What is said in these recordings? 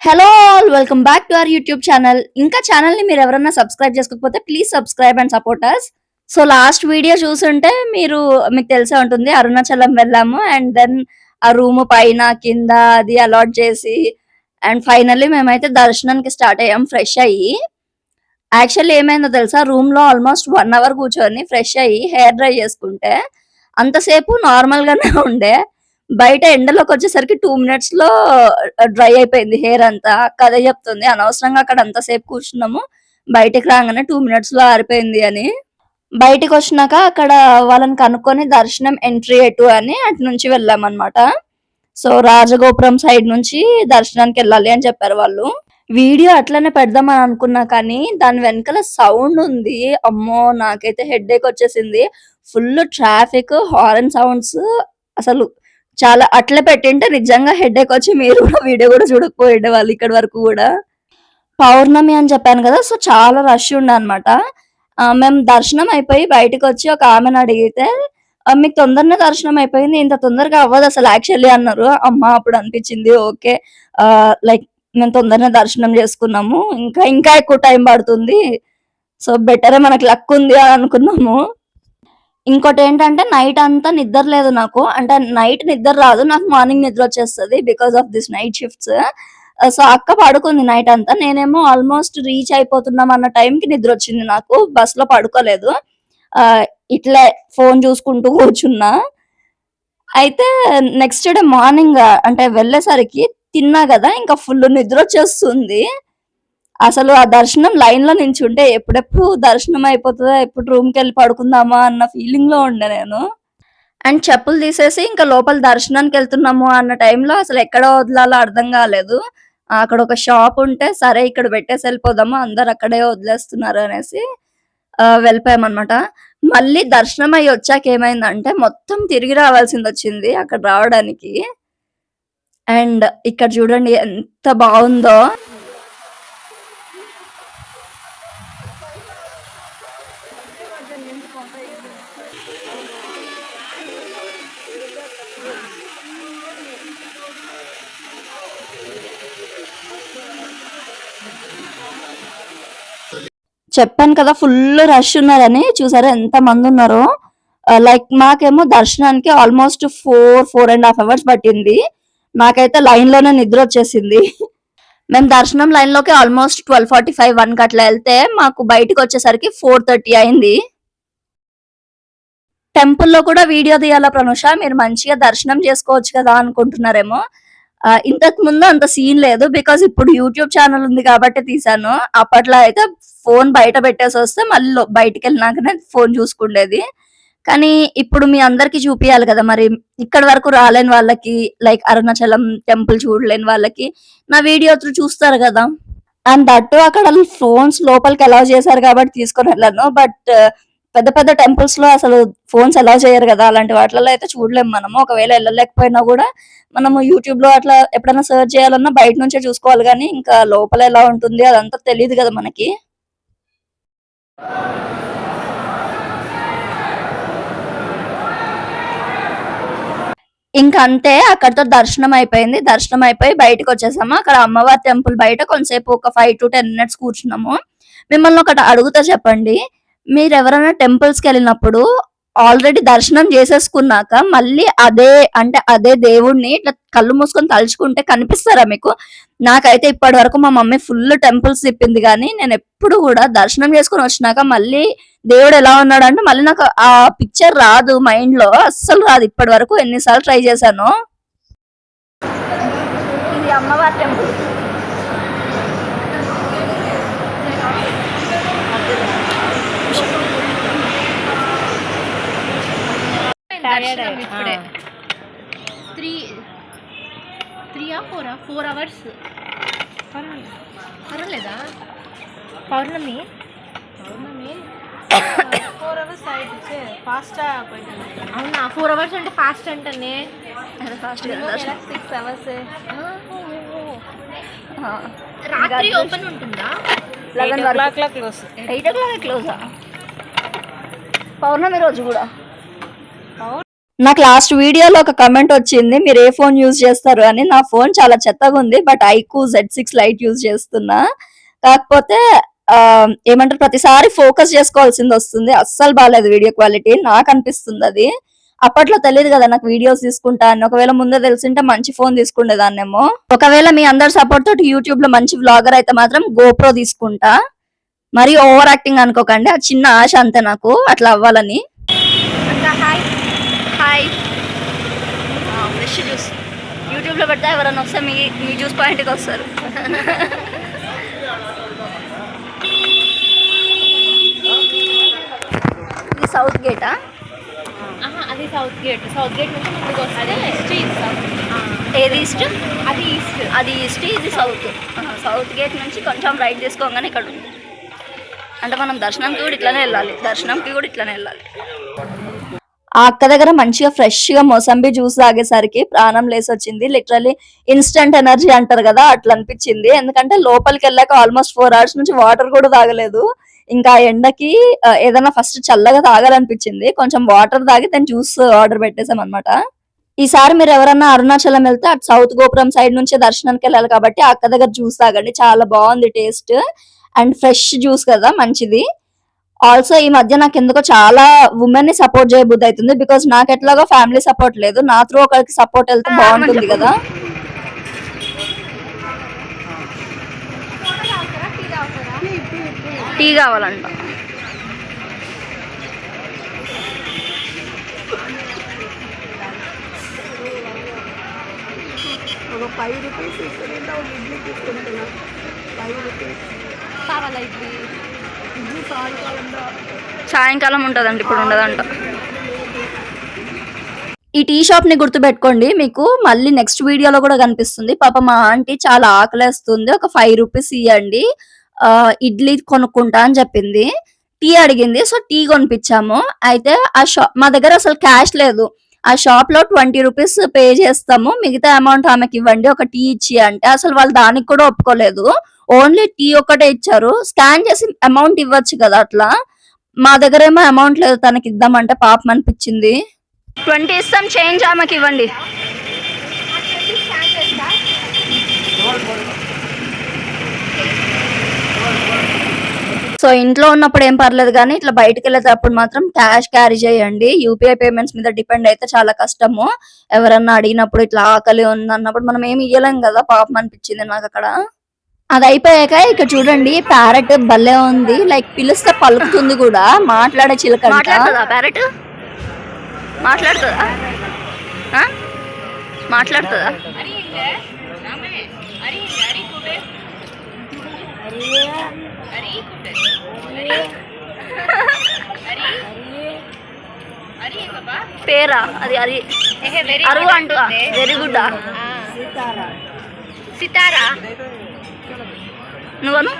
Hello all welcome back to our YouTube channel. ఇంకా ఛానల్ని మీరు ఎవరైనా సబ్స్క్రైబ్ చేసుకోకపోతే please subscribe and support us. So last video చూసుంటే మీకు తెలిసే ఉంటుంది, అరుణాచలం వెళ్ళాము. అండ్ దెన్ ఆ రూమ్ పైన కింద అది అలాట్ చేసి అండ్ ఫైనల్లీ మేమైతే దర్శనానికి స్టార్ట్ అయ్యాం ఫ్రెష్ అయ్యి. యాక్చువల్లీ ఏమైందో తెలుసా, రూమ్ లో ఆల్మోస్ట్ 1 అవర్ కూర్చొని ఫ్రెష్ అయ్యి హెయిర్ డ్రై చేసుకుంటే అంతసేపు నార్మల్ గానే ఉండే. బయట ఎండలోకి వచ్చేసరికి 2 మినిట్స్ లో డ్రై అయిపోయింది హెయిర్ అంతా. అక్క అదే చెప్తుంది, అనవసరంగా అక్కడ అంతసేపు కూర్చున్నాము, బయటికి రాగానే 2 మినిట్స్ లో ఆరిపోయింది అని. బయటికి వచ్చినాక అక్కడ వాళ్ళని కనుక్కొని దర్శనం ఎంట్రీ ఎటు అని అటు నుంచి వెళ్ళామన్నమాట. సో రాజగోపురం సైడ్ నుంచి దర్శనానికి వెళ్ళాలి అని చెప్పారు వాళ్ళు. వీడియో అట్లనే పెడదామని అనుకున్నా కానీ దాని వెనకాల సౌండ్ ఉంది, అమ్మో నాకైతే హెడ్ఏక్ వచ్చేసింది. ఫుల్ ట్రాఫిక్, హారన్ సౌండ్స్, అసలు చాలా అట్లే పెట్టింటే నిజంగా హెడ్ఏక్ వచ్చి మీరు కూడా వీడియో కూడా చూడకపోయిండే వాళ్ళు ఇక్కడ వరకు కూడా. పౌర్ణమి అని చెప్పాను కదా, సో చాలా రష్ ఉండే అనమాట. మేము దర్శనం అయిపోయి బయటకు వచ్చి ఒక ఆమెను అడిగితే, మీకు తొందరనే దర్శనం అయిపోయింది, ఇంత తొందరగా అవ్వదు అసలు యాక్చువల్లీ అన్నారు. అమ్మ అప్పుడు అనిపించింది ఓకే, లైక్ మేము తొందరనే దర్శనం చేసుకున్నాము, ఇంకా ఇంకా ఎక్కువ టైం పడుతుంది, సో బెటరే మనకి లక్ ఉంది అని అనుకున్నాము. ఇంకోటి ఏంటంటే నైట్ అంతా నిద్ర లేదు నాకు, అంటే నైట్ నిద్ర రాదు నాకు, మార్నింగ్ నిద్ర వచ్చేస్తుంది because of this night shifts. So అక్క పడుకుంది నైట్ అంతా, నేనేమో ఆల్మోస్ట్ రీచ్ అయిపోతున్నాం అన్న టైంకి నిద్ర వచ్చింది నాకు, బస్ లో పడుకోలేదు. ఇట్లే ఫోన్ చూసుకుంటూ కూర్చున్నా. అయితే నెక్స్ట్ డే మార్నింగ్ అంటే వెళ్ళేసరికి తిన్నా కదా, ఇంకా ఫుల్ నిద్ర వచ్చేస్తుంది. అసలు ఆ దర్శనం లైన్ లో నించుంటే ఎప్పుడెప్పుడు దర్శనం అయిపోతుందా, ఎప్పుడు రూమ్ కి వెళ్ళి పడుకుందామా అన్న ఫీలింగ్ లో ఉండే నేను. అండ్ చెప్పులు తీసేసి ఇంకా లోపల దర్శనానికి వెళ్తున్నాము అన్న టైంలో అసలు ఎక్కడ వదలాలో అర్థం కాలేదు. అక్కడ ఒక షాప్ ఉంటే సరే ఇక్కడ పెట్టేసి వెళ్ళిపోదాము, అందరు అక్కడే వదిలేస్తున్నారు అనేసి వెళ్ళిపోయామన్నమాట. మళ్ళీ దర్శనం అయ్యి వచ్చాక ఏమైందంటే మొత్తం తిరిగి రావాల్సింది వచ్చింది అక్కడ రావడానికి. అండ్ ఇక్కడ చూడండి ఎంత బాగుందో. చెప్పాను కదా ఫుల్ రష్ ఉన్నారని, చూసారా ఎంత మంది ఉన్నారో. లైక్ మాకేమో దర్శనానికి ఆల్మోస్ట్ 4.5 అవర్స్ పట్టింది, నాకైతే లైన్ లోనే నిద్ర వచ్చేసింది. మేము దర్శనం లైన్ లోకి ఆల్మోస్ట్ 12:45 1 అట్లా వెళ్తే మాకు బయటకు వచ్చేసరికి 4:30 అయింది. టెంపుల్లో కూడా వీడియో తీయాలా ప్రనుష, మీరు మంచిగా దర్శనం చేసుకోవచ్చు కదా అనుకుంటున్నారేమో. ఇంతకు ముందు అంత సీన్ లేదు, బికాస్ ఇప్పుడు యూట్యూబ్ ఛానల్ ఉంది కాబట్టి తీసాను. అప్పట్లో అయితే ఫోన్ బయట పెట్టేసి వస్తే మళ్ళీ బయటికి వెళ్ళినాకనే ఫోన్ చూసుకుండేది. కానీ ఇప్పుడు మీ అందరికి చూపియాలి కదా, మరి ఇక్కడ వరకు రాలేని వాళ్ళకి, లైక్ అరుణాచలం టెంపుల్ చూడలేని వాళ్ళకి నా వీడియో త్రూ చూస్తారు కదా. అండ్ దట్టు అక్కడ ఫోన్స్ లోపలికి అలౌ చేశారు కాబట్టి తీసుకొని వెళ్ళాను. బట్ పెద్ద పెద్ద టెంపుల్స్ లో అసలు ఫోన్స్ అలౌ చేయరు కదా, అలాంటి వాటిలలో అయితే చూడలేము మనము. ఒకవేళ వెళ్ళలేకపోయినా కూడా మనము యూట్యూబ్ లో అట్లా ఎప్పుడైనా సర్చ్ చేయాలన్నా బయట నుంచే చూసుకోవాలి, కానీ ఇంకా లోపల ఎలా ఉంటుంది అదంతా తెలియదు కదా మనకి. ఇంకా అంతే, అక్కడితో దర్శనం అయిపోయింది. దర్శనం అయిపోయి బయటకు వచ్చేసాము. అక్కడ అమ్మవారి టెంపుల్ బయట కొంతసేపు ఒక 5 to 10 minutes కూర్చున్నాము. మిమ్మల్ని ఒకటి అడుగుతా చెప్పండి, మీరు ఎవరైనా టెంపుల్స్ కి వెళ్ళినప్పుడు ఆల్రెడీ దర్శనం చేసేసుకున్నాక మళ్ళీ అదే దేవుణ్ణి ఇట్లా కళ్ళు మూసుకొని తలుచుకుంటే కనిపిస్తారా మీకు? నాకైతే ఇప్పటి వరకు మా మమ్మీ ఫుల్ టెంపుల్స్ తిప్పింది, కానీ నేను ఎప్పుడు కూడా దర్శనం చేసుకుని వచ్చినాక మళ్ళీ దేవుడు ఎలా ఉన్నాడు అంటే మళ్ళీ నాకు ఆ పిక్చర్ రాదు, మైండ్ లో అస్సలు రాదు. ఇప్పటి వరకు ఎన్నిసార్లు ట్రై చేశాను. ఇది అమ్మవారి టెంపుల్. ఇప్పుడే 4 అవర్స్ పర్వాలేదా? పౌర్ణమి 4 hours ఆయిடுச்சு ఫాస్ట్ పోయింది. అవునా? 4 అవర్స్ అంటే ఫాస్ట్ అంటనే, ఫాస్ట్ 6 hours. రాత్రి ఓపెన్ ఉంటుందా? 8 o'clock క్లోజ్. 8 o'clock క్లోజా? పౌర్ణమి రోజు కూడా నాకు లాస్ట్ వీడియోలో ఒక కమెంట్ వచ్చింది, మీరు ఏ ఫోన్ యూజ్ చేస్తారు అని. నా ఫోన్ చాలా చెత్తగా ఉంది, but IQ Z6 light use చేస్తున్నా. కాకపోతే ఏమంటారు, ప్రతిసారి ఫోకస్ చేసుకోవాల్సింది వస్తుంది. అస్సలు బాగాలేదు వీడియో క్వాలిటీ, నాకు అనిపిస్తుంది అది. అప్పట్లో తెలియదు కదా నాకు వీడియోస్ తీసుకుంటా అని. ఒకవేళ ముందే తెలిసింటే మంచి ఫోన్ తీసుకుండేదాన్నేమో. ఒకవేళ మీ అందరి సపోర్ట్ తోటి యూట్యూబ్ లో మంచి వ్లాగర్ అయితే మాత్రం GoPro తీసుకుంటా. మరి ఓవర్ యాక్టింగ్ అనుకోకండి, అది చిన్న ఆశ అంతే నాకు అట్లా అవ్వాలని. Hi hi, fresh juice YouTube లో పెడితే ఎవరైనా వస్తే మీ జ్యూస్ పాయింట్కి వస్తారు. ఇది సౌత్ గేటా? అది సౌత్ గేట్ నుంచి ముందుకు వస్తే ఏది ఈస్ట్? అది ఈస్ట్. అది ఈస్ట్, ఇది సౌత్. సౌత్ గేట్ నుంచి కొంచెం రైట్ తీసుకోగానే ఇక్కడ ఉంది. అంటే మనం దర్శనంకి కూడా ఇట్లానే వెళ్ళాలి. ఆ అక్క దగ్గర మంచిగా ఫ్రెష్ గా మొసంబి జ్యూస్ తాగేసరికి ప్రాణం లేసి వచ్చింది. లిటరలీ ఇన్స్టంట్ ఎనర్జీ అంటారు కదా, అట్లా అనిపించింది. ఎందుకంటే లోపలికి వెళ్ళాక ఆల్మోస్ట్ 4 hours నుంచి వాటర్ కూడా తాగలేదు. ఇంకా ఎండకి ఏదైనా ఫస్ట్ చల్లగా తాగాలనిపించింది. కొంచెం వాటర్ తాగి దాని జ్యూస్ ఆర్డర్ పెట్టేసాం అనమాట. ఈసారి మీరు ఎవరన్నా అరుణాచలం వెళ్తే అటు సౌత్ గోపురం సైడ్ నుంచి దర్శనానికి వెళ్ళాలి కాబట్టి ఆ అక్క దగ్గర జ్యూస్ తాగండి, చాలా బాగుంది టేస్ట్. అండ్ ఫ్రెష్ జ్యూస్ కదా, మంచిది. ఆల్సో ఈ మధ్య నాకు ఎందుకో చాలా ఉమెన్ ని సపోర్ట్ చేయబుద్ధి అవుతుంది. బికాస్ నాకు ఎట్లాగో ఫ్యామిలీ సపోర్ట్ లేదు, నా త్రూ ఒకరికి సపోర్ట్ వెళ్తే బాగుంటుంది కదా. టీ కావాలంట. కావాలా ఇడ్లీ? సాయంకాలం ఉంటదండి, ఇప్పుడు ఉండదంట. ఈ టీ షాప్ ని గుర్తు పెట్టుకోండి, మీకు మళ్ళీ నెక్స్ట్ వీడియోలో కూడా కనిపిస్తుంది. పాప మా ఆంటీ చాలా ఆకలేస్తుంది, ఒక 5 రూపీస్ ఇవ్వండి, ఇడ్లీ కొనుక్కుంటా అని చెప్పింది. టీ అడిగింది, సో టీ కొనిపించాము. అయితే ఆ షాప్ మా దగ్గర అసలు క్యాష్ లేదు. ఆ షాప్ లో 20 రూపీస్ పే చేస్తాము, మిగతా అమౌంట్ ఆమెకి ఇవ్వండి ఒక టీ ఇచ్చి అంటే అసలు వాళ్ళు దానికి కూడా ఒప్పుకోలేదు. ఓన్లీ టీ ఒకటే ఇచ్చారు. స్కాన్ చేసి అమౌంట్ ఇవ్వచ్చు కదా అట్లా. మా దగ్గర ఏమో అమౌంట్ లేదు, తనకి ఇద్దామంటే పాపం అనిపించింది. 20 ఇస్తాం, చేంజ్ ఆమెకి ఇవ్వండి. సో ఇంట్లో ఉన్నప్పుడు ఏం పర్లేదు, కానీ ఇట్లా బయటకు వెళ్ళేటప్పుడు మాత్రం క్యాష్ క్యారీ చేయండి. యూపీఐ పేమెంట్స్ మీద డిపెండ్ అయితే చాలా కష్టము. ఎవరన్నా అడిగినప్పుడు ఇట్లా ఆకలి ఉంది అన్నప్పుడు మనం ఏమి ఇయ్యలేం కదా, పాపం అనిపించింది నాకు అక్కడ. అది అయిపోయాక ఇక్కడ చూడండి, ప్యారెట్ భలే ఉంది. లైక్ పిలిస్తే పలుకుతుంది కూడా, మాట్లాడే చిలక. మాట్లాడుతుందా ప్యారెట్? మాట్లాడుతుందా? పేరా అది? అరువు అంటూ వెరీ గుడ్. సితారా, నువ్వను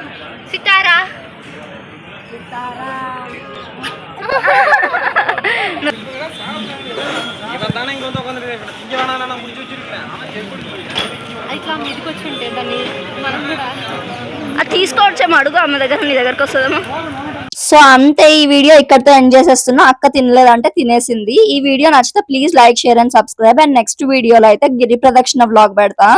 సితారా. ఇట్లా మీదకి వచ్చి ఉంటే దాన్ని మనం కూడా అది తీసుకోవచ్చేమో, అడుగు ఆమె దగ్గర, నీ దగ్గరకు వస్తుందేమో. సో అంతే, ఈ వీడియో ఇక్కడితో ఎండ్ చేసేస్తున్నా. అక్క తినలేదంటే తినేసింది. ఈ వీడియో నచ్చితే please like, share and subscribe. And next వీడియోలో అయితే గిరి ప్రదక్షిణ వ్లాగ్ పెడతా.